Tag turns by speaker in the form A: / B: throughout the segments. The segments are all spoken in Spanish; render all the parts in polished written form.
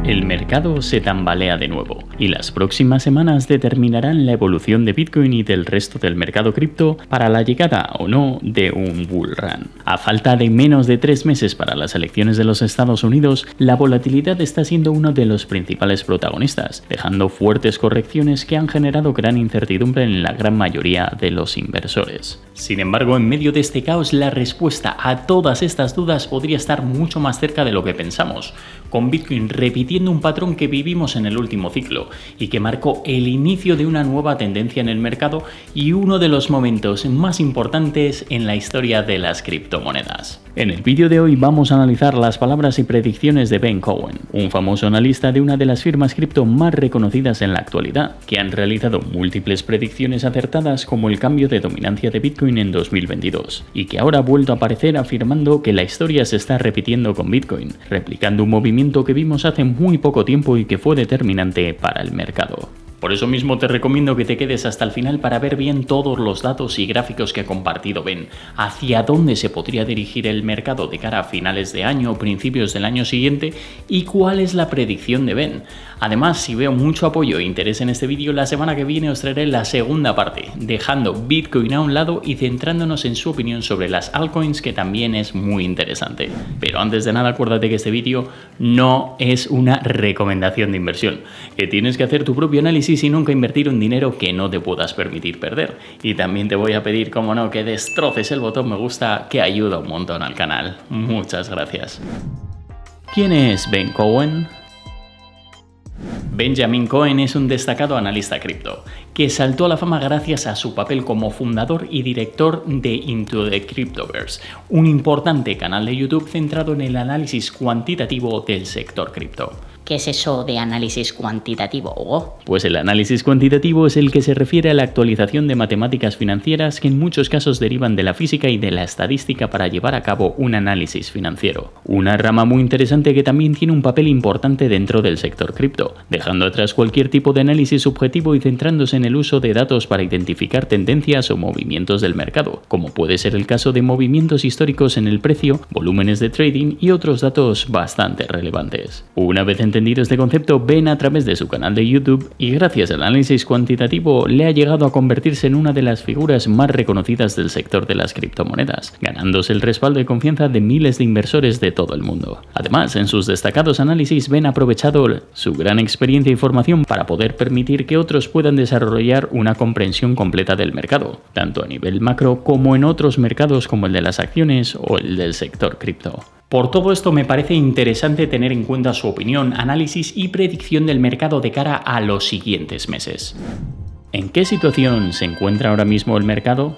A: El mercado se tambalea de nuevo y las próximas semanas determinarán la evolución de Bitcoin y del resto del mercado cripto para la llegada o no de un bull run. A falta de menos de 3 meses para las elecciones de los Estados Unidos, la volatilidad está siendo uno de los principales protagonistas, dejando fuertes correcciones que han generado gran incertidumbre en la gran mayoría de los inversores. Sin embargo, en medio de este caos, la respuesta a todas estas dudas podría estar mucho más cerca de lo que pensamos, con Bitcoin repitiendo un patrón que vivimos en el último ciclo y que marcó el inicio de una nueva tendencia en el mercado y uno de los momentos más importantes en la historia de las criptomonedas. En el vídeo de hoy vamos a analizar las palabras y predicciones de Ben Cowen, un famoso analista de una de las firmas cripto más reconocidas en la actualidad, que han realizado múltiples predicciones acertadas como el cambio de dominancia de Bitcoin en 2022, y que ahora ha vuelto a aparecer afirmando que la historia se está repitiendo con Bitcoin, replicando un movimiento que vimos hace muy poco tiempo y que fue determinante para el mercado. Por eso mismo te recomiendo que te quedes hasta el final para ver bien todos los datos y gráficos que ha compartido Ben, hacia dónde se podría dirigir el mercado de cara a finales de año o principios del año siguiente y cuál es la predicción de Ben. Además, si veo mucho apoyo e interés en este vídeo, la semana que viene os traeré la segunda parte, dejando Bitcoin a un lado y centrándonos en su opinión sobre las altcoins, que también es muy interesante. Pero antes de nada, acuérdate que este vídeo no es una recomendación de inversión, que tienes que hacer tu propio análisis y nunca invertir un dinero que no te puedas permitir perder. Y también te voy a pedir, como no, que destroces el botón me gusta, que ayuda un montón al canal. Muchas gracias. ¿Quién es Ben Cowen? Benjamin Cohen es un destacado analista cripto, que saltó a la fama gracias a su papel como fundador y director de Into the Cryptoverse, un importante canal de YouTube centrado en el análisis cuantitativo del sector cripto.
B: ¿Qué es eso de análisis cuantitativo, Hugo?
A: Pues el análisis cuantitativo es el que se refiere a la actualización de matemáticas financieras que en muchos casos derivan de la física y de la estadística para llevar a cabo un análisis financiero. Una rama muy interesante que también tiene un papel importante dentro del sector cripto, dejando atrás cualquier tipo de análisis subjetivo y centrándose en el uso de datos para identificar tendencias o movimientos del mercado, como puede ser el caso de movimientos históricos en el precio, volúmenes de trading y otros datos bastante relevantes. Una vez entendido este concepto, Ben, a través de su canal de YouTube y gracias al análisis cuantitativo, le ha llegado a convertirse en una de las figuras más reconocidas del sector de las criptomonedas, ganándose el respaldo y confianza de miles de inversores de todo el mundo. Además, en sus destacados análisis, Ben ha aprovechado su gran experiencia y formación para poder permitir que otros puedan desarrollar una comprensión completa del mercado, tanto a nivel macro como en otros mercados como el de las acciones o el del sector cripto. Por todo esto me parece interesante tener en cuenta su opinión, análisis y predicción del mercado de cara a los siguientes meses. ¿En qué situación se encuentra ahora mismo el mercado?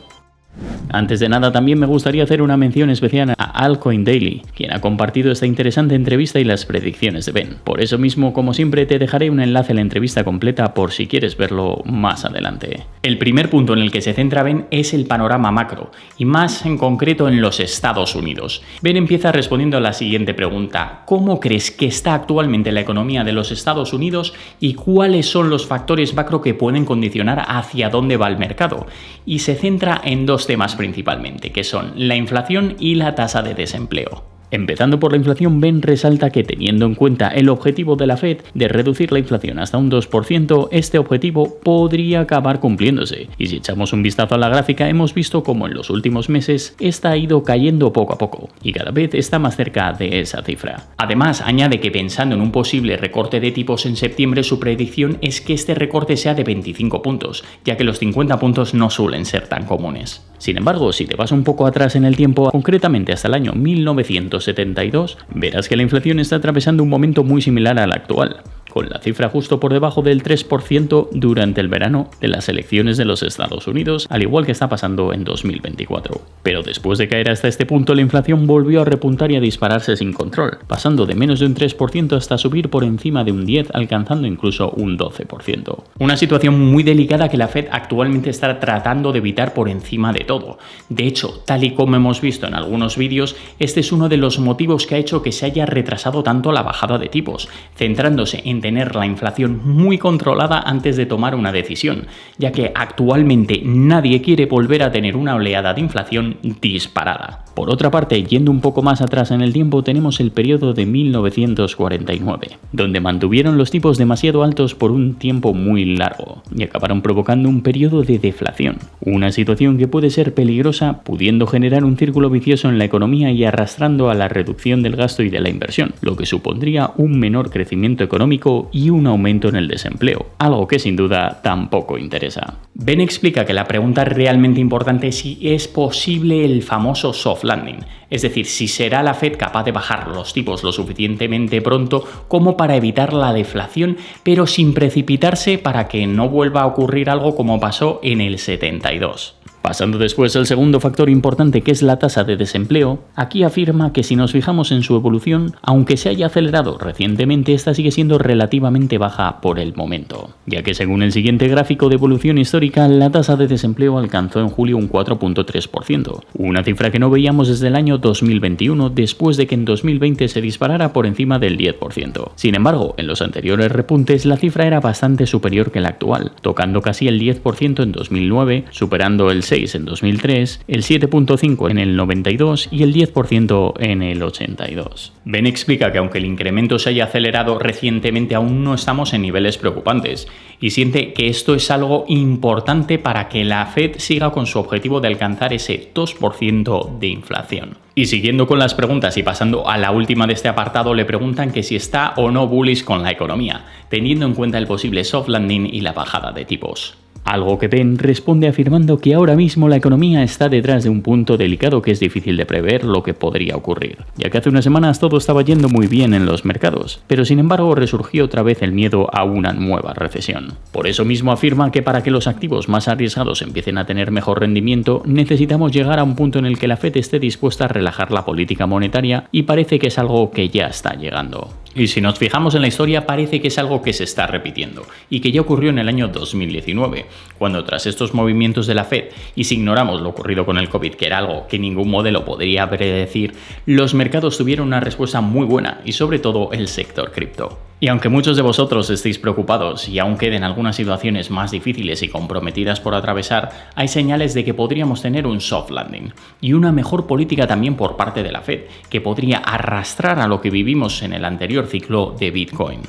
A: Antes de nada, también me gustaría hacer una mención especial a Altcoin Daily, quien ha compartido esta interesante entrevista y las predicciones de Ben. Por eso mismo, como siempre, te dejaré un enlace a la entrevista completa por si quieres verlo más adelante. El primer punto en el que se centra Ben es el panorama macro, y más en concreto en los Estados Unidos. Ben empieza respondiendo a la siguiente pregunta: ¿cómo crees que está actualmente la economía de los Estados Unidos y cuáles son los factores macro que pueden condicionar hacia dónde va el mercado? Y se centra en dos temas principalmente, que son la inflación y la tasa de desempleo. Empezando por la inflación, Ben resalta que teniendo en cuenta el objetivo de la Fed de reducir la inflación hasta un 2%, este objetivo podría acabar cumpliéndose. Y si echamos un vistazo a la gráfica, hemos visto cómo en los últimos meses esta ha ido cayendo poco a poco y cada vez está más cerca de esa cifra. Además, añade que pensando en un posible recorte de tipos en septiembre, su predicción es que este recorte sea de 25 puntos, ya que los 50 puntos no suelen ser tan comunes. Sin embargo, si te vas un poco atrás en el tiempo, concretamente hasta el año 1972, verás que la inflación está atravesando un momento muy similar al actual, con la cifra justo por debajo del 3% durante el verano de las elecciones de los Estados Unidos, al igual que está pasando en 2024. Pero después de caer hasta este punto, la inflación volvió a repuntar y a dispararse sin control, pasando de menos de un 3% hasta subir por encima de un 10%, alcanzando incluso un 12%. Una situación muy delicada que la Fed actualmente está tratando de evitar por encima de todo. De hecho, tal y como hemos visto en algunos vídeos, este es uno de los motivos que ha hecho que se haya retrasado tanto la bajada de tipos, centrándose en mantener la inflación muy controlada antes de tomar una decisión, ya que actualmente nadie quiere volver a tener una oleada de inflación disparada. Por otra parte, yendo un poco más atrás en el tiempo, tenemos el periodo de 1949, donde mantuvieron los tipos demasiado altos por un tiempo muy largo y acabaron provocando un periodo de deflación, una situación que puede ser peligrosa, pudiendo generar un círculo vicioso en la economía y arrastrando a la reducción del gasto y de la inversión, lo que supondría un menor crecimiento económico y un aumento en el desempleo, algo que sin duda tampoco interesa. Ben explica que la pregunta realmente importante es si es posible el famoso soft landing, es decir, si será la Fed capaz de bajar los tipos lo suficientemente pronto como para evitar la deflación, pero sin precipitarse para que no vuelva a ocurrir algo como pasó en el 72. Pasando después al segundo factor importante, que es la tasa de desempleo, aquí afirma que si nos fijamos en su evolución, aunque se haya acelerado recientemente, esta sigue siendo relativamente baja por el momento, ya que según el siguiente gráfico de evolución histórica, la tasa de desempleo alcanzó en julio un 4.3%, una cifra que no veíamos desde el año 2021, después de que en 2020 se disparara por encima del 10%. Sin embargo, en los anteriores repuntes la cifra era bastante superior que la actual, tocando casi el 10% en 2009, superando el 6% en 2003, el 7.5% en el 92 y el 10% en el 82. Ben explica que aunque el incremento se haya acelerado recientemente, aún no estamos en niveles preocupantes y siente que esto es algo importante para que la Fed siga con su objetivo de alcanzar ese 2% de inflación. Y siguiendo con las preguntas y pasando a la última de este apartado, le preguntan que si está o no bullish con la economía, teniendo en cuenta el posible soft landing y la bajada de tipos. Algo que Ben responde afirmando que ahora mismo la economía está detrás de un punto delicado que es difícil de prever lo que podría ocurrir, ya que hace unas semanas todo estaba yendo muy bien en los mercados, pero sin embargo resurgió otra vez el miedo a una nueva recesión. Por eso mismo afirma que para que los activos más arriesgados empiecen a tener mejor rendimiento, necesitamos llegar a un punto en el que la Fed esté dispuesta a relajar la política monetaria y parece que es algo que ya está llegando. Y si nos fijamos en la historia, parece que es algo que se está repitiendo y que ya ocurrió en el año 2019, cuando tras estos movimientos de la Fed, y si ignoramos lo ocurrido con el COVID, que era algo que ningún modelo podría predecir, los mercados tuvieron una respuesta muy buena y sobre todo el sector cripto. Y aunque muchos de vosotros estéis preocupados y aún queden algunas situaciones más difíciles y comprometidas por atravesar, hay señales de que podríamos tener un soft landing y una mejor política también por parte de la Fed, que podría arrastrar a lo que vivimos en el anterior ciclo de Bitcoin.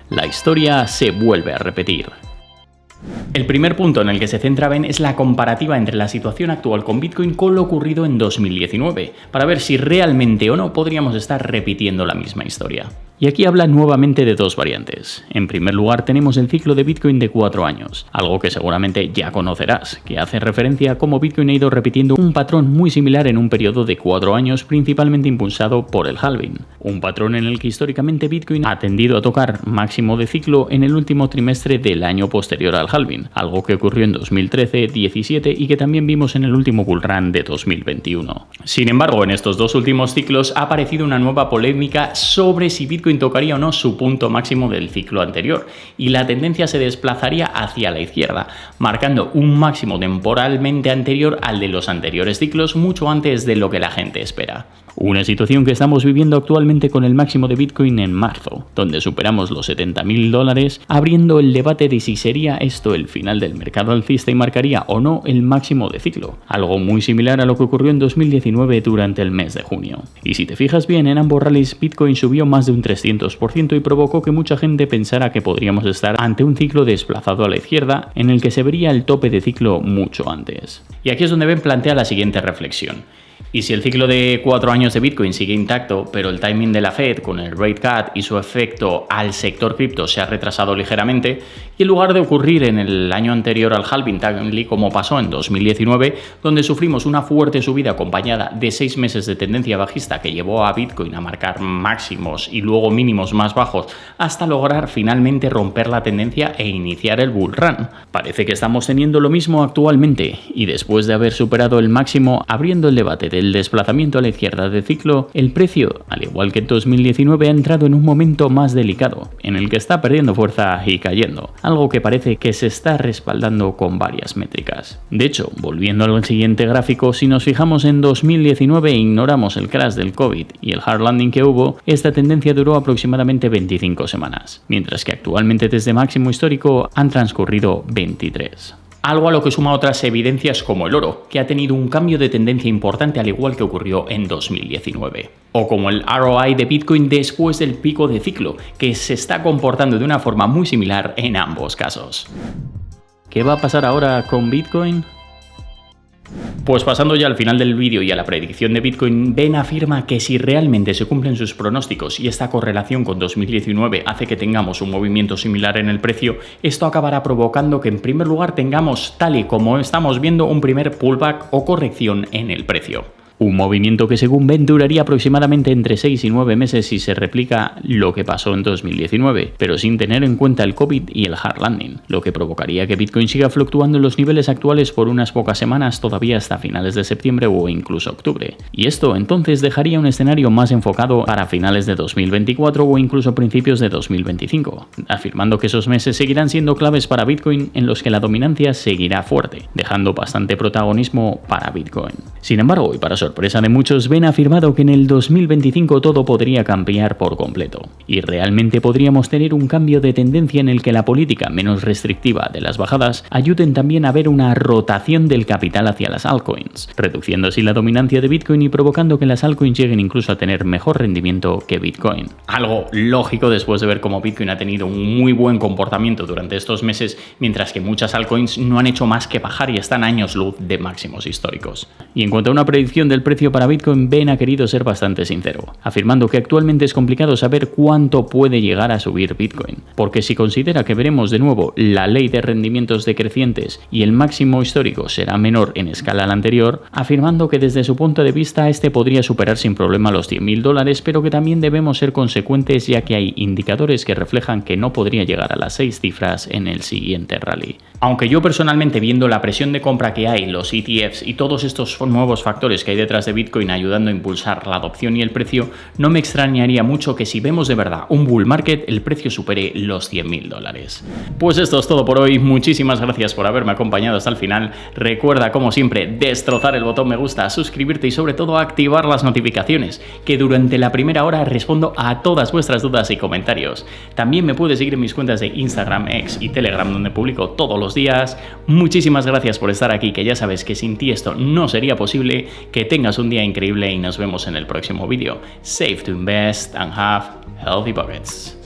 A: La historia se vuelve a repetir. El primer punto en el que se centra Ben es la comparativa entre la situación actual con Bitcoin con lo ocurrido en 2019, para ver si realmente o no podríamos estar repitiendo la misma historia. Y aquí habla nuevamente de dos variantes. En primer lugar tenemos el ciclo de Bitcoin de 4 años, algo que seguramente ya conocerás, que hace referencia a cómo Bitcoin ha ido repitiendo un patrón muy similar en un periodo de 4 años, principalmente impulsado por el halving. Un patrón en el que históricamente Bitcoin ha tendido a tocar máximo de ciclo en el último trimestre del año posterior al halving, algo que ocurrió en 2013, 2017 y que también vimos en el último bull run de 2021. Sin embargo, en estos dos últimos ciclos ha aparecido una nueva polémica sobre si Bitcoin tocaría o no su punto máximo del ciclo anterior y la tendencia se desplazaría hacia la izquierda, marcando un máximo temporalmente anterior al de los anteriores ciclos mucho antes de lo que la gente espera. Una situación que estamos viviendo actualmente con el máximo de Bitcoin en marzo, donde superamos los $70.000, abriendo el debate de si sería esto el final del mercado alcista y marcaría o no el máximo de ciclo, algo muy similar a lo que ocurrió en 2019 durante el mes de junio. Y si te fijas bien, en ambos rallies Bitcoin subió más de un 300% y provocó que mucha gente pensara que podríamos estar ante un ciclo desplazado a la izquierda, en el que se vería el tope de ciclo mucho antes. Y aquí es donde Ben plantea la siguiente reflexión. Y si el ciclo de 4 años de Bitcoin sigue intacto, pero el timing de la Fed con el rate cut y su efecto al sector cripto se ha retrasado ligeramente, y en lugar de ocurrir en el año anterior al halving tal y como pasó en 2019, donde sufrimos una fuerte subida acompañada de 6 meses de tendencia bajista que llevó a Bitcoin a marcar máximos y luego mínimos más bajos hasta lograr finalmente romper la tendencia e iniciar el bull run. Parece que estamos teniendo lo mismo actualmente, y después de haber superado el máximo, abriendo el debate del del desplazamiento a la izquierda del ciclo, el precio, al igual que en 2019, ha entrado en un momento más delicado, en el que está perdiendo fuerza y cayendo, algo que parece que se está respaldando con varias métricas. De hecho, volviendo al siguiente gráfico, si nos fijamos en 2019 e ignoramos el crash del COVID y el hard landing que hubo, esta tendencia duró aproximadamente 25 semanas, mientras que actualmente desde máximo histórico han transcurrido 23. Algo a lo que suma otras evidencias como el oro, que ha tenido un cambio de tendencia importante al igual que ocurrió en 2019. O como el ROI de Bitcoin después del pico de ciclo, que se está comportando de una forma muy similar en ambos casos. ¿Qué va a pasar ahora con Bitcoin? Pues pasando ya al final del vídeo y a la predicción de Bitcoin, Ben afirma que si realmente se cumplen sus pronósticos y esta correlación con 2019 hace que tengamos un movimiento similar en el precio, esto acabará provocando que en primer lugar tengamos, tal y como estamos viendo, un primer pullback o corrección en el precio. Un movimiento que según Ben duraría aproximadamente entre 6 y 9 meses si se replica lo que pasó en 2019, pero sin tener en cuenta el COVID y el hard landing, lo que provocaría que Bitcoin siga fluctuando en los niveles actuales por unas pocas semanas todavía hasta finales de septiembre o incluso octubre. Y esto entonces dejaría un escenario más enfocado para finales de 2024 o incluso principios de 2025, afirmando que esos meses seguirán siendo claves para Bitcoin en los que la dominancia seguirá fuerte, dejando bastante protagonismo para Bitcoin. Sin embargo, y para sorpresa de muchos, Ben ha afirmado que en el 2025 todo podría cambiar por completo, y realmente podríamos tener un cambio de tendencia en el que la política menos restrictiva de las bajadas ayuden también a ver una rotación del capital hacia las altcoins, reduciendo así la dominancia de Bitcoin y provocando que las altcoins lleguen incluso a tener mejor rendimiento que Bitcoin. Algo lógico después de ver cómo Bitcoin ha tenido un muy buen comportamiento durante estos meses, mientras que muchas altcoins no han hecho más que bajar y están años luz de máximos históricos. Y en cuanto a una predicción del precio para Bitcoin, Ben ha querido ser bastante sincero, afirmando que actualmente es complicado saber cuánto puede llegar a subir Bitcoin, porque si considera que veremos de nuevo la ley de rendimientos decrecientes y el máximo histórico será menor en escala al anterior, afirmando que desde su punto de vista este podría superar sin problema los $100.000, pero que también debemos ser consecuentes ya que hay indicadores que reflejan que no podría llegar a las 6 cifras en el siguiente rally. Aunque yo personalmente, viendo la presión de compra que hay, los ETFs y todos estos nuevos factores que hay detrás de Bitcoin ayudando a impulsar la adopción y el precio, no me extrañaría mucho que si vemos de verdad un bull market, el precio supere los $100.000. Pues esto es todo por hoy, muchísimas gracias por haberme acompañado hasta el final. Recuerda, como siempre, destrozar el botón me gusta, suscribirte y sobre todo activar las notificaciones, que durante la primera hora respondo a todas vuestras dudas y comentarios. También me puedes seguir en mis cuentas de Instagram, X y Telegram, donde publico todos los días. Muchísimas gracias por estar aquí, que ya sabes que sin ti esto no sería posible. Que tengas un día increíble y nos vemos en el próximo vídeo. Save to invest and have healthy pockets.